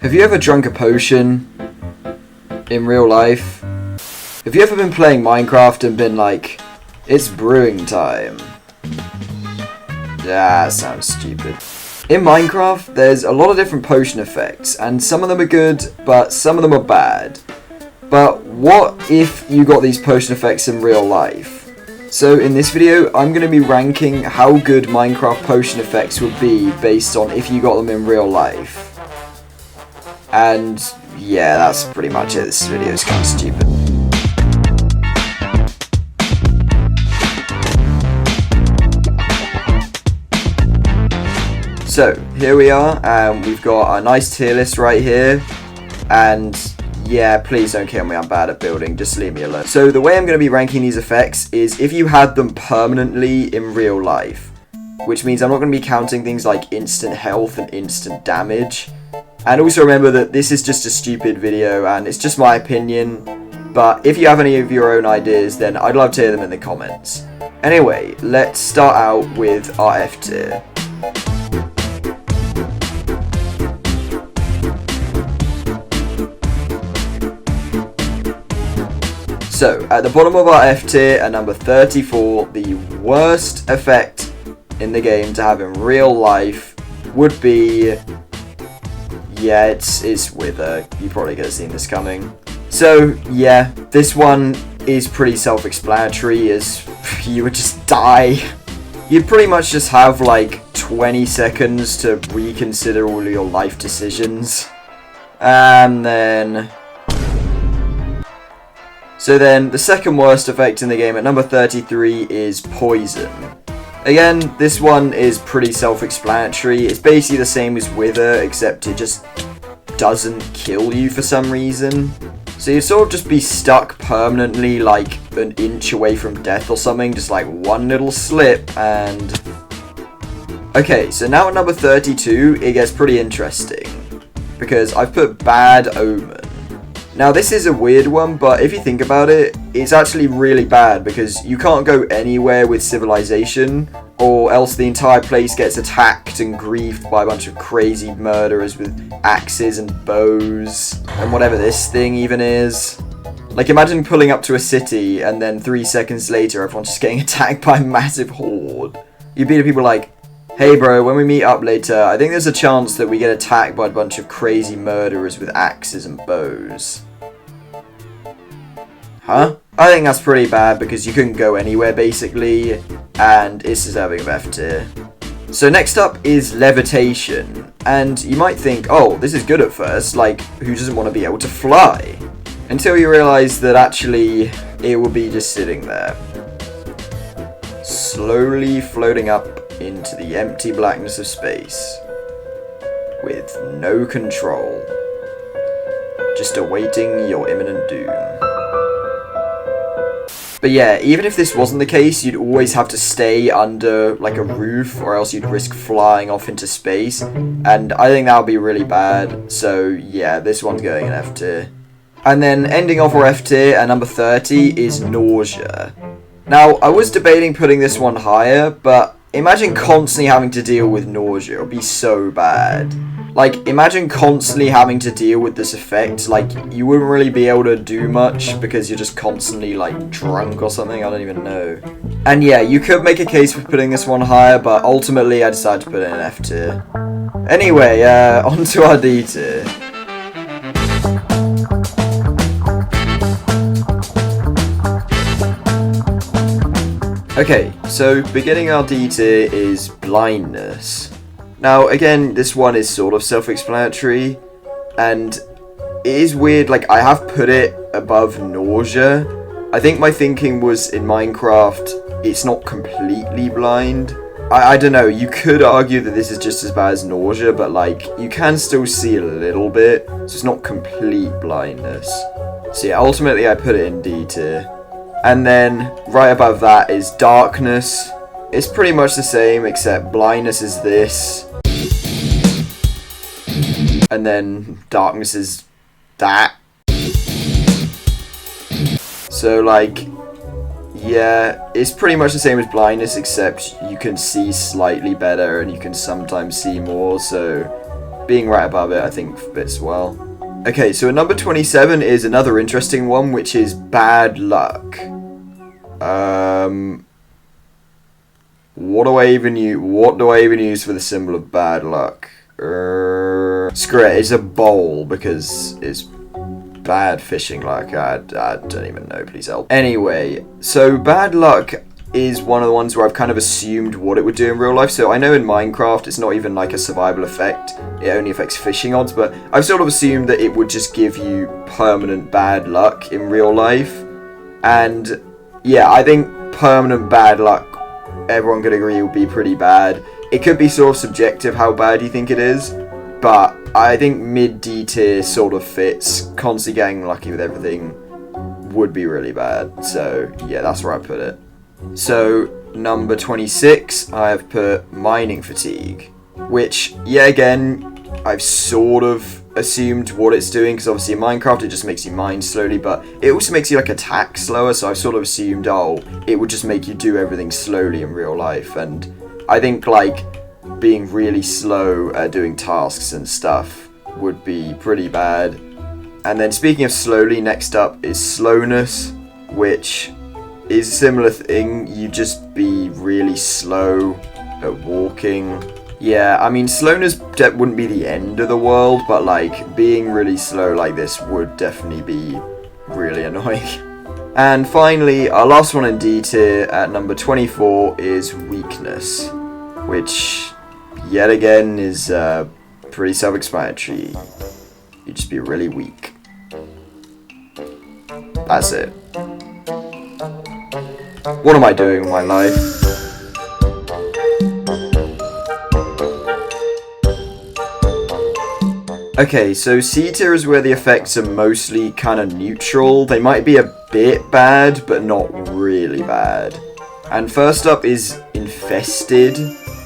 Have you ever drunk a potion in real life? Have you ever been playing Minecraft and been like, it's brewing time? Yeah, sounds stupid. In Minecraft, there's a lot of different potion effects, and some of them are good, but some of them are bad. But what if you got these potion effects in real life? So in this video, I'm going to be ranking how good Minecraft potion effects would be based on if you got them in real life. And yeah, that's pretty much it. This video is kind of stupid. So here we are, and we've got a nice tier list right here. And yeah, please don't kill me, I'm bad at building, just leave me alone. So the way I'm going to be ranking these effects is if you had them permanently in real life. Which means I'm not going to be counting things like instant health and instant damage. And also remember that this is just a stupid video and it's just my opinion. But if you have any of your own ideas, then I'd love to hear them in the comments. Anyway, let's start out with our F tier. So, at the bottom of our F tier, at number 34, the worst effect in the game to have in real life would be... yeah, it's Wither. You probably could have seen this coming. So, yeah, this one is pretty self-explanatory, as you would just die. You'd pretty much just have, like, 20 seconds to reconsider all your life decisions. And then... so then, the second worst effect in the game at number 33 is Poison. Again, this one is pretty self-explanatory. It's basically the same as Wither, except it just doesn't kill you for some reason. So you'd sort of just be stuck permanently, like, an inch away from death or something. Just like one little slip, and... okay, so now at number 32, it gets pretty interesting. Because I've put Bad Omen. Now this is a weird one, but if you think about it, it's actually really bad because you can't go anywhere with civilization, or else the entire place gets attacked and griefed by a bunch of crazy murderers with axes and bows, and whatever this thing even is. Like, imagine pulling up to a city and then 3 seconds later everyone's just getting attacked by a massive horde. You'd be the people like, hey bro, when we meet up later, I think there's a chance that we get attacked by a bunch of crazy murderers with axes and bows. Huh? I think that's pretty bad because you couldn't go anywhere basically, and it's deserving of F tier. So next up is Levitation, and you might think, oh, this is good at first, like, who doesn't want to be able to fly? Until you realise that actually, it will be just sitting there. Slowly floating up into the empty blackness of space. With no control. Just awaiting your imminent doom. But yeah, even if this wasn't the case, you'd always have to stay under, like, a roof, or else you'd risk flying off into space, and I think that would be really bad, so yeah, this one's going in F tier. And then, ending off our F tier at number 30 is Nausea. Now, I was debating putting this one higher, but imagine constantly having to deal with nausea. It would be so bad. Like, imagine constantly having to deal with this effect. Like, you wouldn't really be able to do much because you're just constantly, like, drunk or something. I don't even know. And yeah, you could make a case for putting this one higher, but ultimately I decided to put it in F tier. Anyway, on to our D tier. Okay, so beginning our D tier is Blindness. Now, again, this one is sort of self-explanatory, and it is weird, like, I have put it above Nausea. I think my thinking was, in Minecraft, it's not completely blind. I don't know, you could argue that this is just as bad as Nausea, but, like, you can still see a little bit, so it's not complete blindness. So yeah, ultimately I put it in D tier. And then, right above that is Darkness. It's pretty much the same, except Blindness is this. And then Darkness is that. So, like, yeah, it's pretty much the same as Blindness, except you can see slightly better and you can sometimes see more, so being right above it, I think, fits well. Okay, so at number 27 is another interesting one, which is bad luck. What do I even use for the symbol of bad luck? Screw it, it's a bowl, because it's bad fishing luck. I don't even know, please help. Anyway, so bad luck is one of the ones where I've kind of assumed what it would do in real life. So I know in Minecraft it's not even like a survival effect, it only affects fishing odds, but I've sort of assumed that it would just give you permanent bad luck in real life. And yeah, I think permanent bad luck, everyone could agree, would be pretty bad. It could be sort of subjective how bad you think it is, but I think mid-D tier sort of fits. Constantly getting lucky with everything would be really bad. So yeah, that's where I put it. So number 26, I have put mining fatigue, which, yeah, again, I've sort of assumed what it's doing, because obviously in Minecraft it just makes you mine slowly, but it also makes you like attack slower, so I've sort of assumed, oh, it would just make you do everything slowly in real life. And I think like being really slow at doing tasks and stuff would be pretty bad. And then speaking of slowly, next up is slowness, which is a similar thing. You just be really slow at walking. Yeah, I mean, slowness wouldn't be the end of the world, but like being really slow like this would definitely be really annoying. And finally, our last one in D tier at number 24 is weakness, which yet again is pretty self-explanatory. You just be really weak. That's it. What am I doing with my life? Okay, so C tier is where the effects are mostly kind of neutral. They might be a bit bad, but not really bad. And first up is Infested.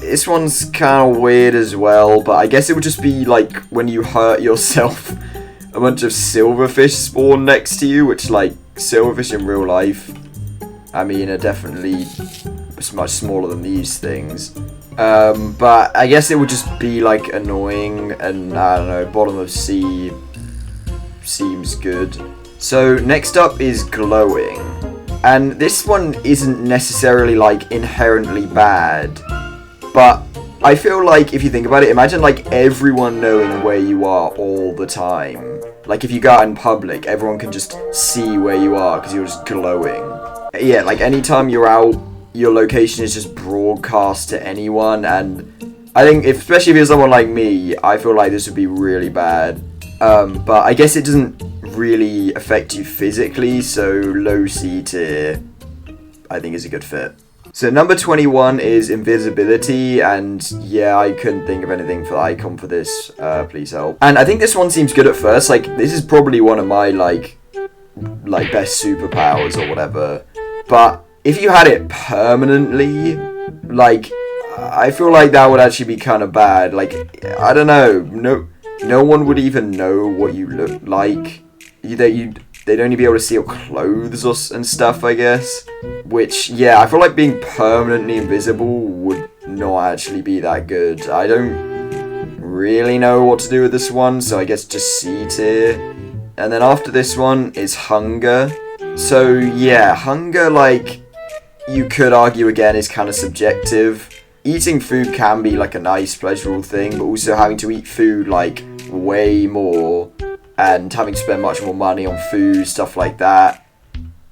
This one's kind of weird as well, but I guess it would just be like when you hurt yourself, a bunch of silverfish spawn next to you, which, like, silverfish in real life, I mean, are definitely much smaller than these things. But I guess it would just be like annoying, and I don't know, bottom of C seems good. So next up is glowing, and this one isn't necessarily like inherently bad, but I feel like if you think about it, imagine like everyone knowing where you are all the time. Like if you go out in public, everyone can just see where you are because you're just glowing. Yeah, like anytime you're out, your location is just broadcast to anyone, and I think, especially if you're someone like me, I feel like this would be really bad. But I guess it doesn't really affect you physically, so low C tier, I think, is a good fit. So number 21 is invisibility, and yeah, I couldn't think of anything for the icon for this, please help. And I think this one seems good at first. Like, this is probably one of my, like best superpowers or whatever, but if you had it permanently, like, I feel like that would actually be kind of bad. Like, I don't know, no one would even know what you look like. They'd only be able to see your clothes and stuff, I guess. Which, yeah, I feel like being permanently invisible would not actually be that good. I don't really know what to do with this one, so I guess just C tier. And then after this one is hunger. So, yeah, hunger, like, you could argue again is kind of subjective. Eating food can be like a nice, pleasurable thing, but also having to eat food like way more and having to spend much more money on food, stuff like that,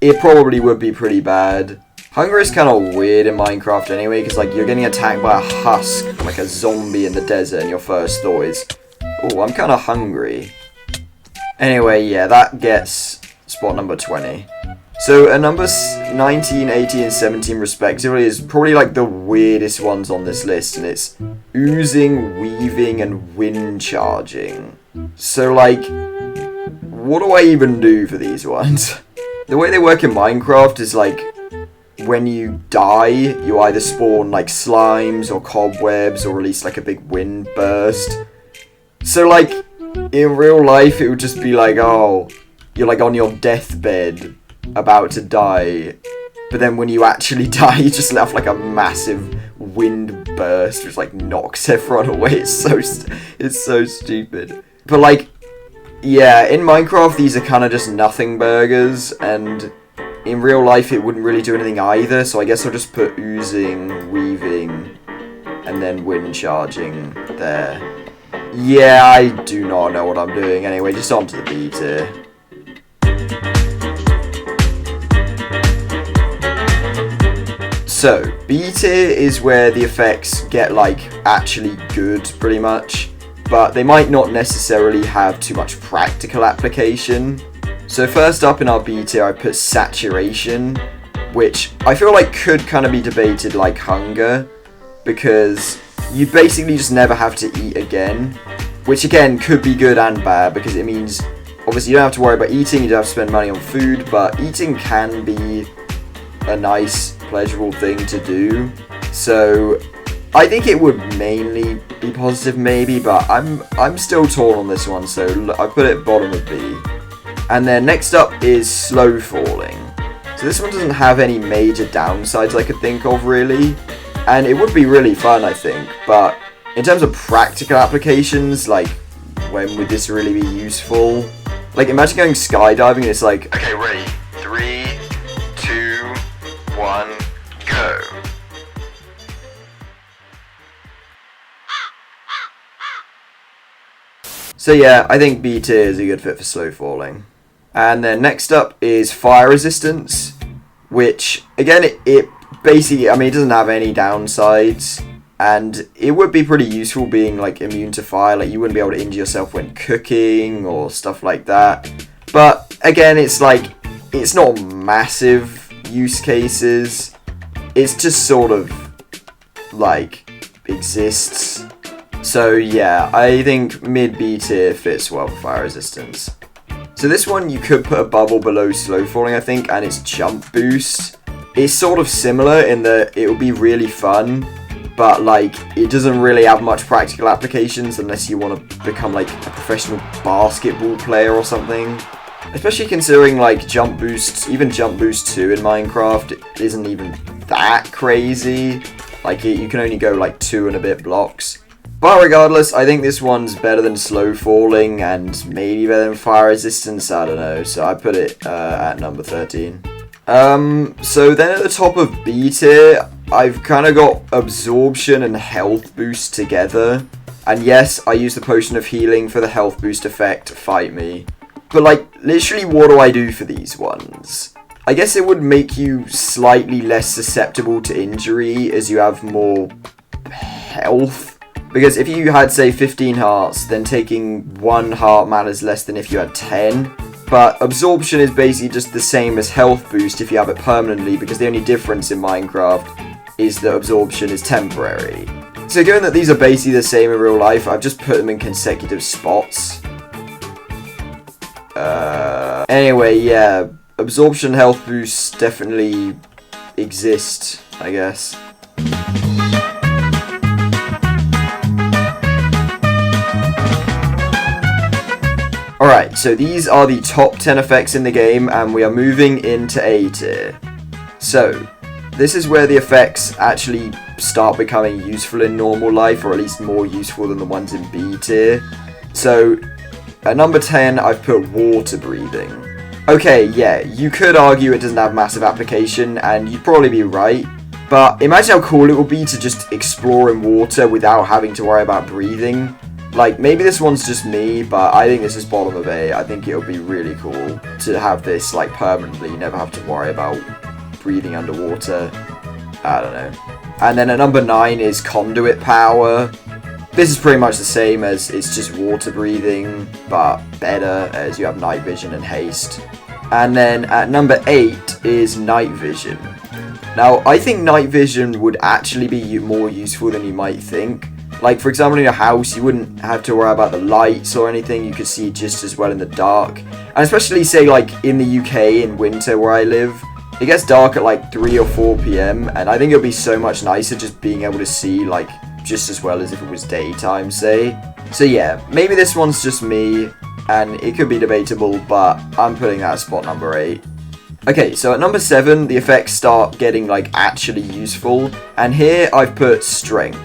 it probably would be pretty bad. Hunger is kind of weird in Minecraft anyway, because like you're getting attacked by a husk, like a zombie in the desert, and your first thought is, oh, I'm kind of hungry. Anyway, yeah, that gets spot number 20. So at numbers 19, 18, and 17 respectively is probably like the weirdest ones on this list, and it's oozing, weaving, and wind charging. So like, what do I even do for these ones? The way they work in Minecraft is like, when you die, you either spawn like slimes or cobwebs or release like a big wind burst. So like, in real life it would just be like, oh, you're like on your deathbed, about to die, but then when you actually die, you just let off like a massive wind burst, which like knocks everyone away. It's so stupid. But like, yeah, in Minecraft, these are kind of just nothing burgers, and in real life, it wouldn't really do anything either, so I guess I'll just put oozing, weaving, and then wind charging there. Yeah, I do not know what I'm doing. Anyway, just onto the B tier. So, B tier is where the effects get, like, actually good, pretty much. But they might not necessarily have too much practical application. So first up in our B tier, I put saturation, which I feel like could kind of be debated like hunger, because you basically just never have to eat again, which again could be good and bad, because it means obviously you don't have to worry about eating, you don't have to spend money on food, but eating can be a nice, pleasurable thing to do. So I think it would mainly be positive maybe, but I'm still torn on this one, so I put it bottom of B. And then next up is slow falling. So this one doesn't have any major downsides I could think of really, and it would be really fun I think, but in terms of practical applications, like when would this really be useful? Like imagine going skydiving and it's like, okay, ready, 3, 2, 1, go. So yeah, I think B tier is a good fit for slow falling. And then next up is fire resistance, which again, it basically, I mean, it doesn't have any downsides, and it would be pretty useful being like immune to fire. Like you wouldn't be able to injure yourself when cooking or stuff like that. But again, it's like, it's not massive use cases. It's just sort of like exists. So yeah, I think mid B tier fits well for fire resistance. So this one you could put above or below slow falling I think, and it's jump boost. It's sort of similar in that it will be really fun, but like it doesn't really have much practical applications unless you want to become like a professional basketball player or something. Especially considering like jump boost, even jump boost 2 in Minecraft isn't even that crazy. Like you can only go like 2 and a bit blocks. But regardless, I think this one's better than slow falling and maybe better than fire resistance, I don't know. So I put it at number 13. So then at the top of B tier, I've kind of got absorption and health boost together. And yes, I use the potion of healing for the health boost effect, fight me. But like, literally what do I do for these ones? I guess it would make you slightly less susceptible to injury as you have more health. Because if you had, say, 15 hearts, then taking 1 heart matters less than if you had 10. But absorption is basically just the same as health boost if you have it permanently, because the only difference in Minecraft is that absorption is temporary. So given that these are basically the same in real life, I've just put them in consecutive spots. Anyway, yeah, absorption health boosts definitely exist, I guess. Alright, so these are the top 10 effects in the game, and we are moving into A tier. So, this is where the effects actually start becoming useful in normal life, or at least more useful than the ones in B tier. So, at number 10, I've put water breathing. Okay, yeah, you could argue it doesn't have massive application, and you'd probably be right, but imagine how cool it would be to just explore in water without having to worry about breathing. Like, maybe this one's just me, but I think this is bottom of A. I think it would be really cool to have this, like, permanently. You never have to worry about breathing underwater. I don't know. And then at number 9 is conduit power. This is pretty much the same as it's just water breathing, but better as you have night vision and haste. And then at number 8 is night vision. Now, I think night vision would actually be more useful than you might think. Like, for example, in your house, you wouldn't have to worry about the lights or anything. You could see just as well in the dark. And especially, say, like, in the UK in winter where I live, it gets dark at, like, 3 or 4 p.m. And I think it would be so much nicer just being able to see, like, just as well as if it was daytime, say. So, yeah, maybe this one's just me, and it could be debatable, but I'm putting that at spot number 8. Okay, so at number 7, the effects start getting, like, actually useful. And here I've put strength.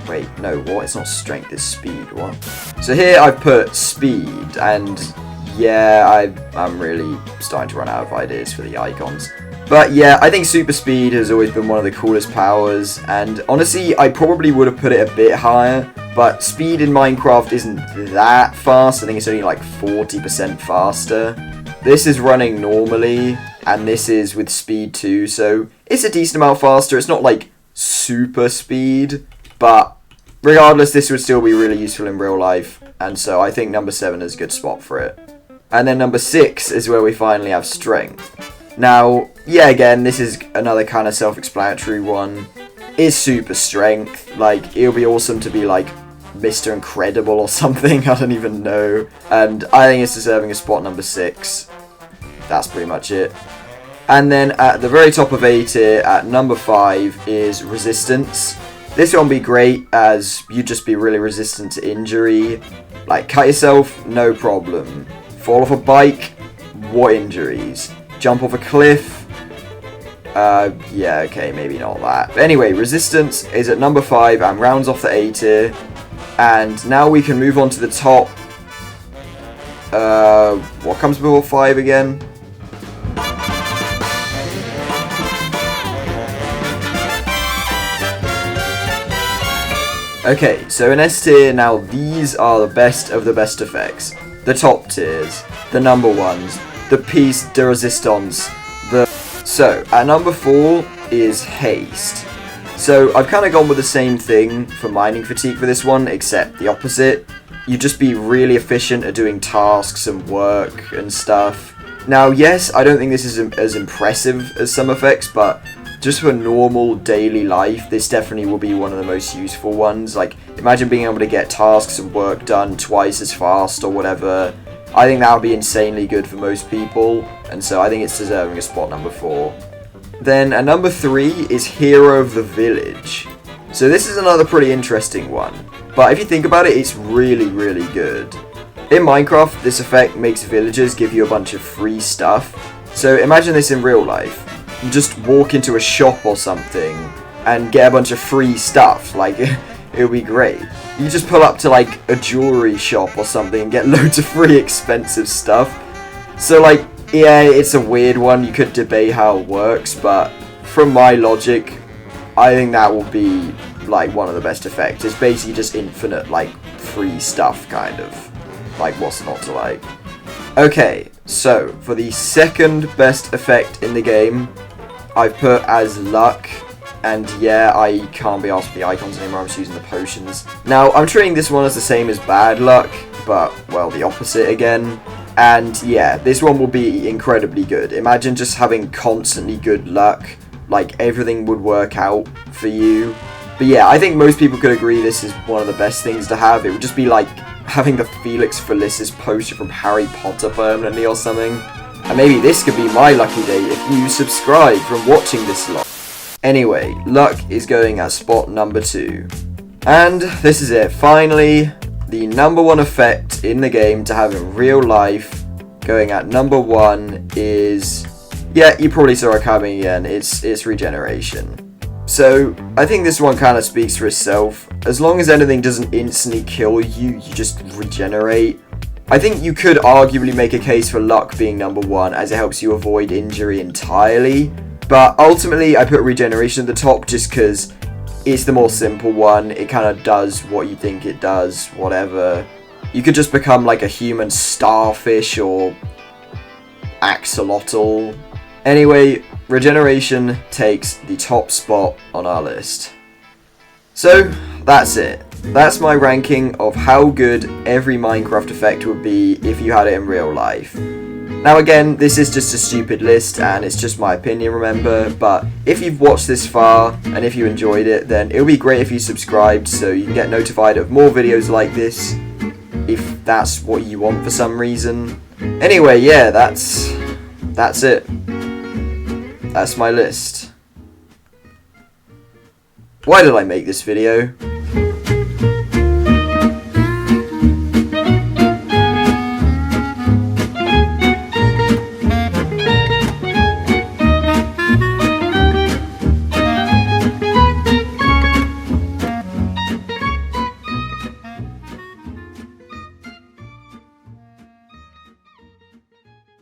Wait, no, what? It's not strength, it's speed. What? So here I've put speed, and yeah, I'm really starting to run out of ideas for the icons. But yeah, I think super speed has always been one of the coolest powers, and honestly, I probably would have put it a bit higher, but speed in Minecraft isn't that fast. I think it's only like 40% faster. This is running normally, and this is with speed too, so it's a decent amount faster. It's not like super speed, but regardless, this would still be really useful in real life, and so I think number 7 is a good spot for it. And then number 6 is where we finally have strength. Now, yeah, again, this is another kind of self-explanatory one. It's super strength. Like, it'll be awesome to be like Mr. Incredible or something, I don't even know. And I think it's deserving a spot number 6. That's pretty much it. And then at the very top of A tier, at number 5, is resistance. This one would be great, as you'd just be really resistant to injury. Like, cut yourself, no problem. Fall off a bike, what injuries? Jump off a cliff, yeah, okay, maybe not that. But anyway, resistance is at number 5 and rounds off the A tier. And now we can move on to the top. What comes before 5 again? Okay, so in S tier, now these are the best of the best effects. The top tiers, the number ones, the piece de resistance, So, at number 4 is haste. So, I've kind of gone with the same thing for mining fatigue for this one, except the opposite. You'd just be really efficient at doing tasks and work and stuff. Now, yes, I don't think this is as impressive as some effects, but just for normal daily life, this definitely will be one of the most useful ones. Like, imagine being able to get tasks and work done twice as fast or whatever. I think that would be insanely good for most people, and so I think it's deserving a spot number 4. Then at number 3 is Hero of the Village. So this is another pretty interesting one, but if you think about it, it's really, really good. In Minecraft, this effect makes villagers give you a bunch of free stuff. So imagine this in real life. You just walk into a shop or something and get a bunch of free stuff. Like, it would be great. You just pull up to like a jewelry shop or something and get loads of free expensive stuff. So like, yeah, it's a weird one. You could debate how it works, but from my logic, I think that will be like one of the best effects. It's basically just infinite like free stuff, kind of. Like, what's not to like? Okay, so for the second best effect in the game, I've put as luck. And yeah, I can't be asked for the icons anymore, I'm just using the potions. Now, I'm treating this one as the same as bad luck, but, well, the opposite again. And yeah, this one will be incredibly good. Imagine just having constantly good luck, like everything would work out for you. But yeah, I think most people could agree this is one of the best things to have. It would just be like having the Felix Felicis poster from Harry Potter permanently or something. And maybe this could be my lucky day if you subscribe from watching this vlog. Anyway, luck is going at spot number 2. And this is it. Finally, the number 1 effect in the game to have in real life, going at number 1 is... yeah, you probably saw it coming again. It's regeneration. So, I think this one kind of speaks for itself. As long as anything doesn't instantly kill you, you just regenerate. I think you could arguably make a case for luck being number 1, as it helps you avoid injury entirely. But ultimately, I put regeneration at the top just because it's the more simple one. It kind of does what you think it does, whatever. You could just become like a human starfish or axolotl. Anyway, regeneration takes the top spot on our list. So, that's it. That's my ranking of how good every Minecraft effect would be if you had it in real life. Now again, this is just a stupid list and it's just my opinion, remember, but if you've watched this far and if you enjoyed it, then it would be great if you subscribed so you can get notified of more videos like this, if that's what you want for some reason. Anyway, yeah, that's it. That's my list. Why did I make this video?